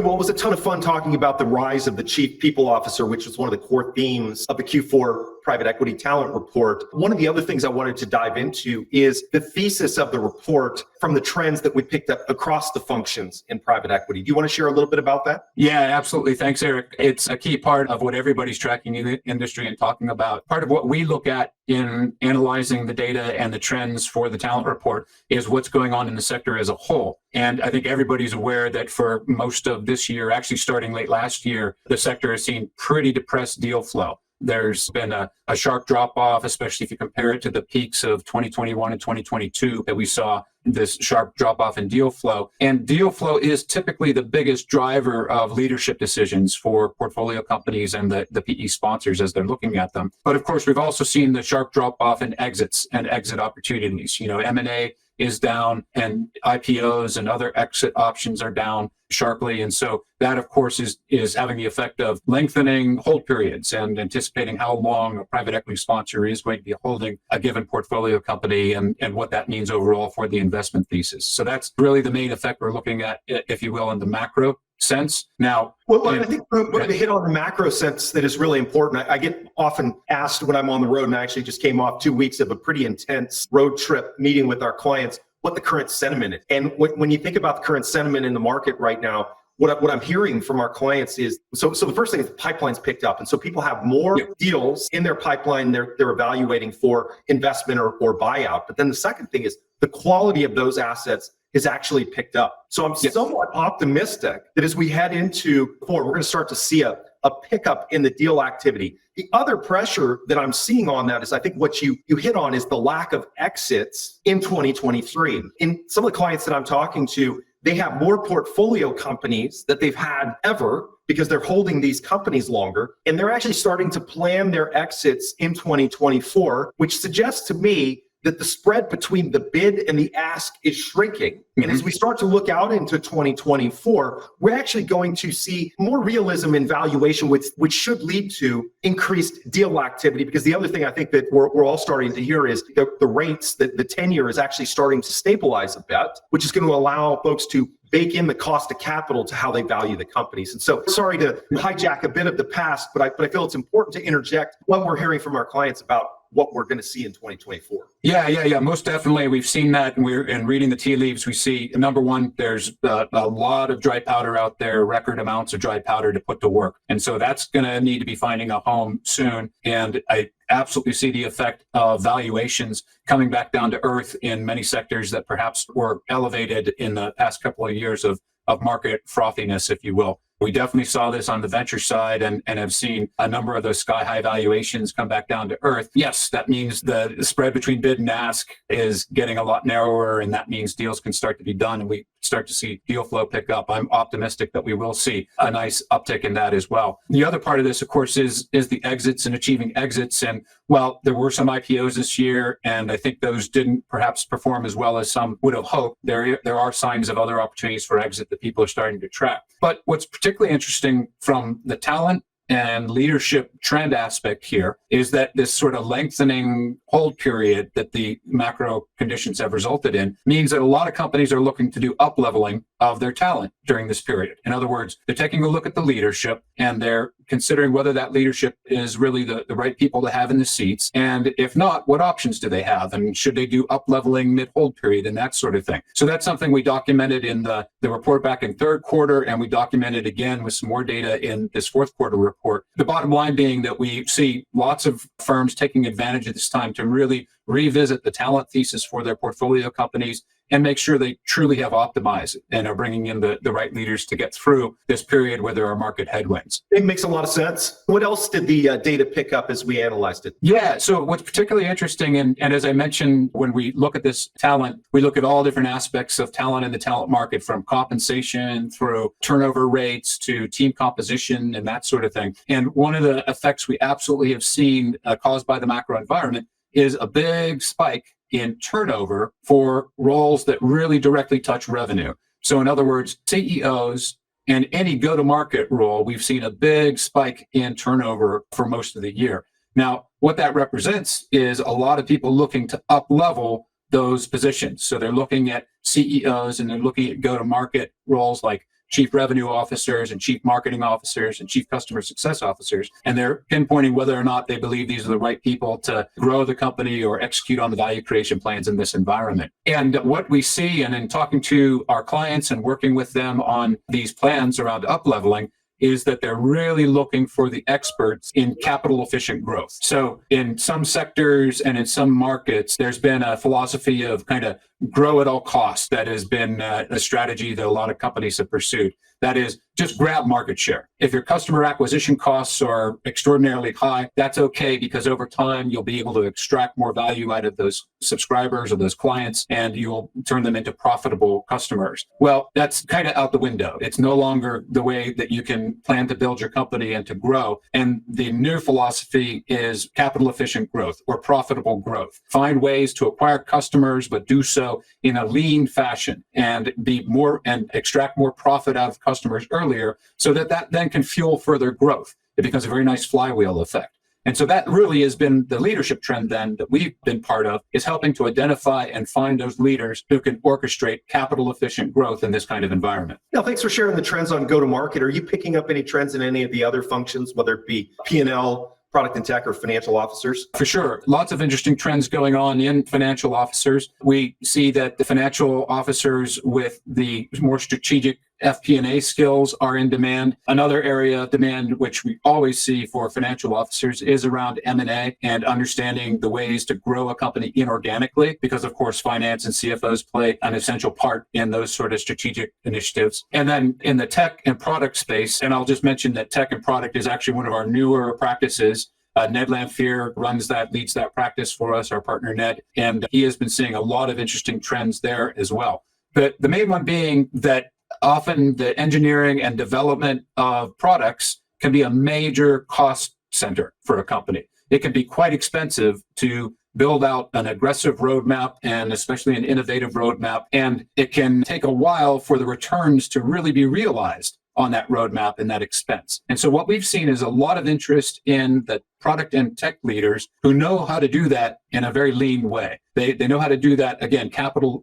Well, it was a ton of fun talking about the rise of the chief people officer, which was one of the core themes of the Q4 private equity talent report. One of the other things I wanted to dive into is the thesis of the report from the trends that we picked up across the functions in private equity. Do you want to share a little bit about that? Yeah, absolutely. Thanks, Eric. It's a key part of what everybody's tracking in the industry and talking about. Part of what we look at in analyzing the data and the trends for the talent report is what's going on in the sector as a whole. And I think everybody's aware that for most of this year, actually starting late last year, the sector has seen pretty depressed deal flow. There's been a sharp drop off, especially if you compare it to the peaks of 2021 and 2022 that we saw this sharp drop off in deal flow. And deal flow is typically the biggest driver of leadership decisions for portfolio companies and the PE sponsors as they're looking at them. But of course, we've also seen the sharp drop off in exits and exit opportunities. M&A is down and IPOs and other exit options are down sharply. And so that, of course, is having the effect of lengthening hold periods and anticipating how long a private equity sponsor is going to be holding a given portfolio company and what that means overall for the investment thesis. So that's really the main effect we're looking at, if you will, in the macro sense. Now, I think we're going to hit on the macro sense that is really important. I get often asked when I'm on the road, and I actually just came off 2 weeks of a pretty intense road trip meeting with our clients, what the current sentiment is. And when you think about the current sentiment in the market right now, what I'm hearing from our clients is, so the first thing is the pipeline's picked up. And so people have more deals in their pipeline they're evaluating for investment or buyout. But then the second thing is the quality of those assets is actually picked up. So I'm somewhat optimistic that as we head into forward, we're going to start to see a pickup in the deal activity. The other pressure that I'm seeing on that is I think what you hit on is the lack of exits in 2023. In some of the clients that I'm talking to, they have more portfolio companies that they've had ever because they're holding these companies longer. And they're actually starting to plan their exits in 2024, which suggests to me that the spread between the bid and the ask is shrinking. Mm-hmm. And as we start to look out into 2024, we're actually going to see more realism in valuation, which should lead to increased deal activity. Because the other thing I think that we're all starting to hear is the rates, that the 10-year is actually starting to stabilize a bit, which is going to allow folks to bake in the cost of capital to how they value the companies. And so sorry to hijack a bit of the past, but I feel it's important to interject what we're hearing from our clients about what we're going to see in 2024. Yeah. Most definitely. We've seen that. And reading the tea leaves, we see, number one, there's a lot of dry powder out there, record amounts of dry powder to put to work. And so that's going to need to be finding a home soon. And I absolutely see the effect of valuations coming back down to earth in many sectors that perhaps were elevated in the past couple of years of market frothiness, if you will. We definitely saw this on the venture side and have seen a number of those sky-high valuations come back down to earth. Yes, that means the spread between bid and ask is getting a lot narrower, and that means deals can start to be done, and we start to see deal flow pick up. I'm optimistic that we will see a nice uptick in that as well. The other part of this, of course, is the exits and achieving exits. And while there were some IPOs this year, and I think those didn't perhaps perform as well as some would have hoped, there are signs of other opportunities for exit that people are starting to track. But what's particularly interesting from the talent and leadership trend aspect here is that this sort of lengthening hold period that the macro conditions have resulted in means that a lot of companies are looking to do up-leveling of their talent during this period. In other words, they're taking a look at the leadership and they're considering whether that leadership is really the right people to have in the seats. And if not, what options do they have? And should they do up-leveling mid-hold period and that sort of thing? So that's something we documented in the report back in third quarter, and we documented again with some more data in this fourth quarter report. The bottom line being that we see lots of firms taking advantage of this time to really revisit the talent thesis for their portfolio companies and make sure they truly have optimized and are bringing in the right leaders to get through this period where there are market headwinds. It makes a lot of sense. What else did the data pick up as we analyzed it? Yeah, so what's particularly interesting, and as I mentioned, when we look at this talent, we look at all different aspects of talent in the talent market, from compensation through turnover rates to team composition and that sort of thing. And one of the effects we absolutely have seen caused by the macro environment is a big spike in turnover for roles that really directly touch revenue. So in other words, CEOs and any go-to-market role, we've seen a big spike in turnover for most of the year. Now, what that represents is a lot of people looking to up-level those positions. So they're looking at CEOs and they're looking at go-to-market roles like chief revenue officers and chief marketing officers and chief customer success officers. And they're pinpointing whether or not they believe these are the right people to grow the company or execute on the value creation plans in this environment. And what we see, and in talking to our clients and working with them on these plans around up-leveling, is that they're really looking for the experts in capital efficient growth. So in some sectors and in some markets, there's been a philosophy of kind of grow at all costs. That has been a strategy that a lot of companies have pursued. That is, just grab market share. If your customer acquisition costs are extraordinarily high, that's okay, because over time you'll be able to extract more value out of those subscribers or those clients, and you'll turn them into profitable customers. Well, that's kind of out the window. It's no longer the way that you can plan to build your company and to grow. And the new philosophy is capital efficient growth or profitable growth. Find ways to acquire customers, but do so in a lean fashion and be more and extract more profit out of customers earlier, so that then can fuel further growth. It becomes a very nice flywheel effect. And so that really has been the leadership trend then that we've been part of, is helping to identify and find those leaders who can orchestrate capital efficient growth in this kind of environment. Now, thanks for sharing the trends on go-to-market. Are you picking up any trends in any of the other functions, whether it be P&L, product and tech, or financial officers? For sure. Lots of interesting trends going on in financial officers. We see that the financial officers with the more strategic FP&A skills are in demand. Another area of demand, which we always see for financial officers, is around M&A and understanding the ways to grow a company inorganically, because of course, finance and CFOs play an essential part in those sort of strategic initiatives. And then in the tech and product space, and I'll just mention that tech and product is actually one of our newer practices. Ned Lamphere leads that practice for us, our partner Ned, and he has been seeing a lot of interesting trends there as well. But the main one being that often the engineering and development of products can be a major cost center for a company. It can be quite expensive to build out an aggressive roadmap, and especially an innovative roadmap, and it can take a while for the returns to really be realized on that roadmap and that expense. And so what we've seen is a lot of interest in the product and tech leaders who know how to do that in a very lean way. They know how to do that, again,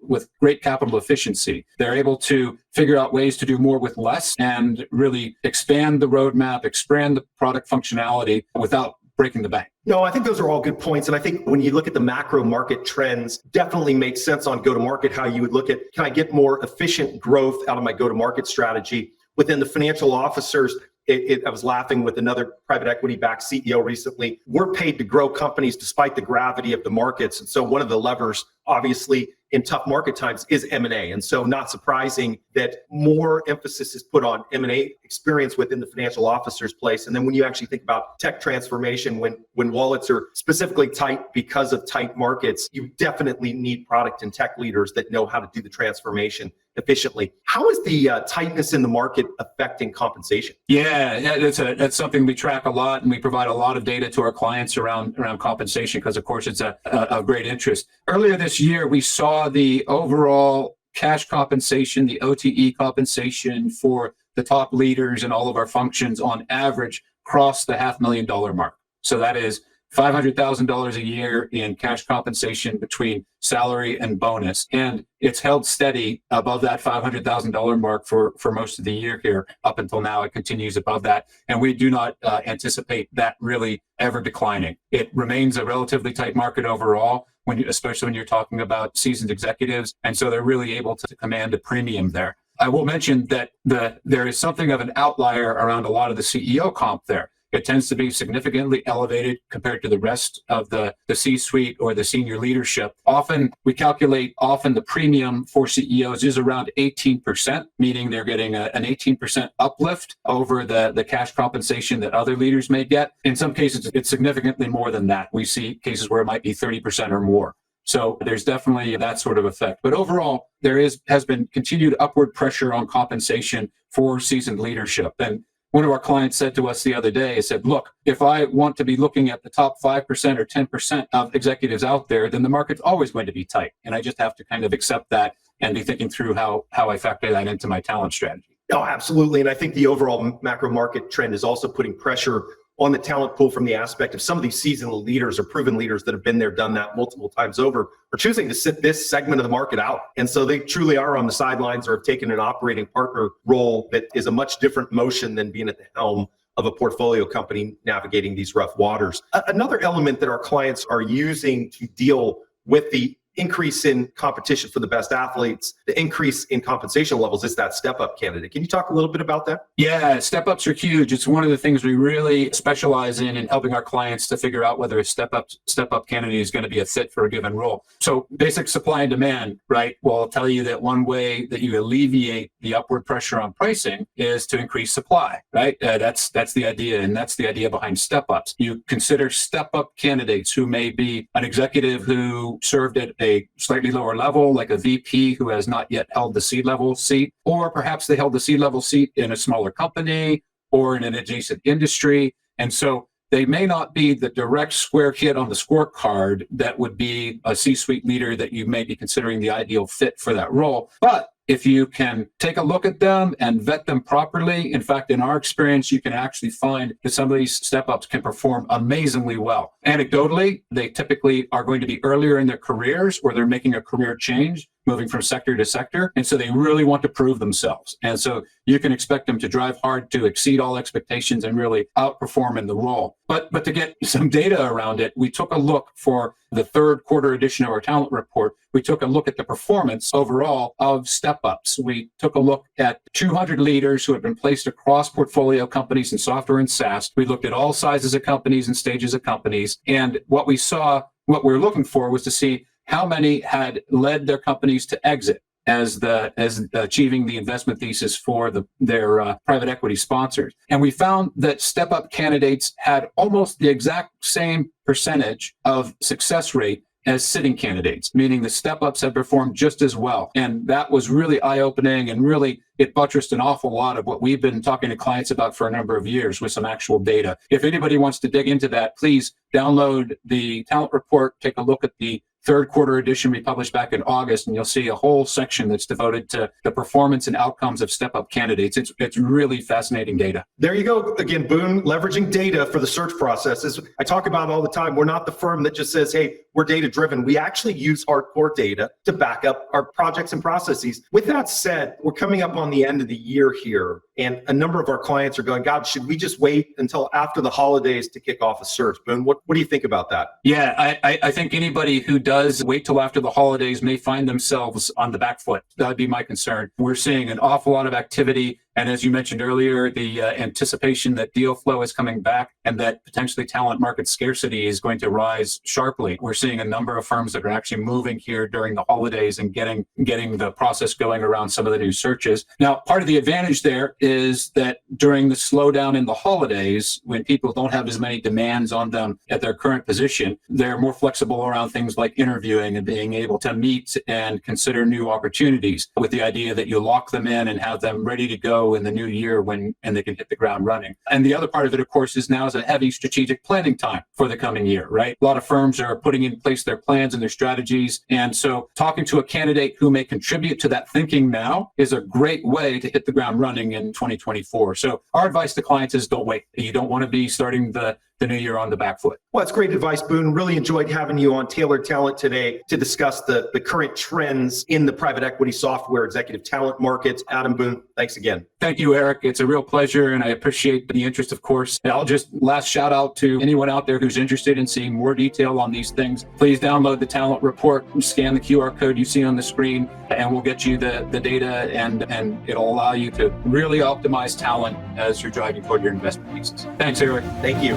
with great capital efficiency. They're able to figure out ways to do more with less and really expand the roadmap, expand the product functionality without breaking the bank. No, I think those are all good points. And I think when you look at the macro market trends, definitely makes sense on go-to-market, how you would look at, can I get more efficient growth out of my go-to-market strategy? Within the financial officers, I was laughing with another private equity-backed CEO recently. We're paid to grow companies despite the gravity of the markets. And so one of the levers, obviously, in tough market times is M&A. And so not surprising that more emphasis is put on M&A experience within the financial officer's place. And then when you actually think about tech transformation, when wallets are specifically tight because of tight markets, you definitely need product and tech leaders that know how to do the transformation efficiently. How is the tightness in the market affecting compensation? Yeah, that's something we track a lot, and we provide a lot of data to our clients around compensation, because of course it's a great interest. Earlier this year, we saw the overall cash compensation, the OTE compensation for the top leaders in all of our functions on average cross the $500,000 mark. So that is $500,000 a year in cash compensation between salary and bonus. And it's held steady above that $500,000 mark for most of the year here. Up until now, it continues above that. And we do not anticipate that really ever declining. It remains a relatively tight market overall, especially when you're talking about seasoned executives. And so they're really able to command a premium there. I will mention that there is something of an outlier around a lot of the CEO comp there. It tends to be significantly elevated compared to the rest of the C-suite or the senior leadership. Often the premium for CEOs is around 18%, meaning they're getting an 18% uplift over the cash compensation that other leaders may get. In some cases, it's significantly more than that. We see cases where it might be 30% or more. So there's definitely that sort of effect. But overall, there has been continued upward pressure on compensation for seasoned leadership. And one of our clients said to us the other day, he said, look, if I want to be looking at the top 5% or 10% of executives out there, then the market's always going to be tight. And I just have to kind of accept that and be thinking through how I factor that into my talent strategy. Oh, absolutely. And I think the overall macro market trend is also putting pressure on the talent pool from the aspect of some of these seasoned leaders or proven leaders that have been there, done that multiple times over, are choosing to sit this segment of the market out. And so they truly are on the sidelines or have taken an operating partner role that is a much different motion than being at the helm of a portfolio company navigating these rough waters. Another element that our clients are using to deal with the increase in competition for the best athletes, the increase in compensation levels is that step-up candidate. Can you talk a little bit about that? Yeah, step-ups are huge. It's one of the things we really specialize in helping our clients to figure out whether a step-up candidate is going to be a fit for a given role. So basic supply and demand, right? Well, I'll tell you that one way that you alleviate the upward pressure on pricing is to increase supply, right? That's the idea, and that's the idea behind step-ups. You consider step-up candidates who may be an executive who served at a slightly lower level, like a VP who has not yet held the C-level seat, or perhaps they held the C-level seat in a smaller company or in an adjacent industry. And so they may not be the direct square hit on the scorecard that would be a C-suite leader that you may be considering the ideal fit for that role. But if you can take a look at them and vet them properly, in fact, in our experience, you can actually find that some of these step-ups can perform amazingly well. Anecdotally, they typically are going to be earlier in their careers or they're making a career change, moving from sector to sector. And so they really want to prove themselves. And so you can expect them to drive hard to exceed all expectations and really outperform in the role. But to get some data around it, we took a look for the third quarter edition of our talent report. We took a look at the performance overall of step-ups. We took a look at 200 leaders who had been placed across portfolio companies in software and SaaS. We looked at all sizes of companies and stages of companies. And what we were looking for was to see how many had led their companies to exit as achieving the investment thesis for their private equity sponsors. And we found that step-up candidates had almost the exact same percentage of success rate as sitting candidates, meaning the step-ups had performed just as well. And that was really eye-opening, and really it buttressed an awful lot of what we've been talking to clients about for a number of years with some actual data. If anybody wants to dig into that, please download the talent report, take a look at the third quarter edition we published back in August, and you'll see a whole section that's devoted to the performance and outcomes of step-up candidates. It's really fascinating data. There you go. Again, Boone, leveraging data for the search processes. I talk about it all the time. We're not the firm that just says, hey, we're data-driven. We actually use hardcore data to back up our projects and processes. With that said, we're coming up on the end of the year here, and a number of our clients are going, God, should we just wait until after the holidays to kick off a search? Boone, what do you think about that? Yeah, I think anybody who does wait till after the holidays may find themselves on the back foot. That'd be my concern. We're seeing an awful lot of activity. And as you mentioned earlier, the anticipation that deal flow is coming back and that potentially talent market scarcity is going to rise sharply. We're seeing a number of firms that are actually moving here during the holidays and getting the process going around some of the new searches. Now, part of the advantage there is that during the slowdown in the holidays, when people don't have as many demands on them at their current position, they're more flexible around things like interviewing and being able to meet and consider new opportunities with the idea that you lock them in and have them ready to go in the new year and they can hit the ground running. And the other part of it, of course, is now is a heavy strategic planning time for the coming year, right? A lot of firms are putting in place their plans and their strategies. And so talking to a candidate who may contribute to that thinking now is a great way to hit the ground running in 2024. So our advice to clients is don't wait. You don't want to be starting the new year on the back foot. Well, that's great advice, Boone. Really enjoyed having you on Tailored Talent today to discuss the current trends in the private equity software executive talent markets. Adam Boone, thanks again. Thank you, Eric. It's a real pleasure, and I appreciate the interest, of course. And I'll just last shout out to anyone out there who's interested in seeing more detail on these things. Please download the talent report, scan the QR code you see on the screen, and we'll get you the data, and it'll allow you to really optimize talent as you're driving toward your investment thesis. Thanks, Eric. Thank you.